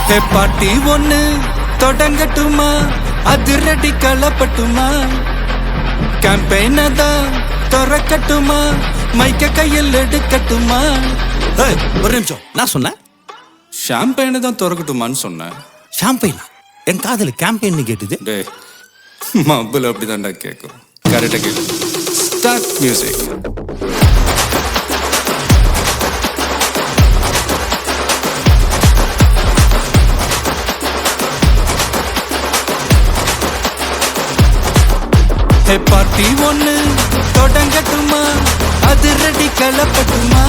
பாட்டி ஒண்ணு தொடங்கட்டுமா, அதிரடி களப்பட்டுமா, கேம்பெயின தான் திறக்கட்டுமா, மைக்க கையில் எடுக்கட்டுமா. ஒரு நிமிஷம், நான் சொன்னேன் ஷாம்பெயினை தான் திறக்கட்டுமான்னு சொன்னேன். ஷாம்பெயினா? என் காதல கேம்பெயின் கேட்டுது. டே மப்புல அப்படிதான்டா கேட்கும். கரெக்டா கேட்கு. Start music. பார்ட்டி ஒண்ணு தொடங்கட்டுமா, அதிரடி களப்பட்டுமா,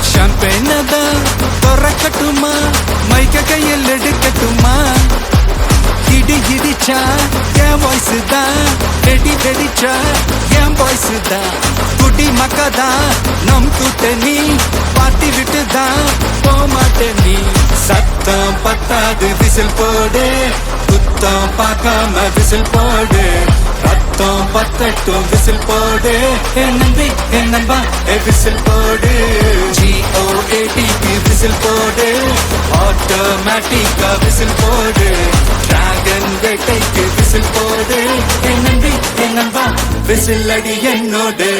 ஷாம்பெயினை தான் திறக்கட்டுமா, மைக்க கையில் எடுக்கட்டுமா. இடி இடிச்சா என் வாய்ஸ் தான், வெடி வெடிச்சா என் வாய்ஸ் தான், குடி மக்கதான் நம் கூட்டணி, பாட்டி விட்டு தான் போமாட்டே நீ. சத்தம் பத்தாது விசில் போடு, குத்தம் பார்க்காம விசில் போடு, ரத்தம் பத்தட்டும் விசில் போடு, என் நம்பி என் நம்பா விசில் போடு, GOATக்கு விசில் போடு, ஆட்டோமேட்டிக்கா விசில் போடு, டிராகன் வேட்டைக்கு விசில் போடு, என் நம்பி என் நம்பா விசில் அடி என்னோடு.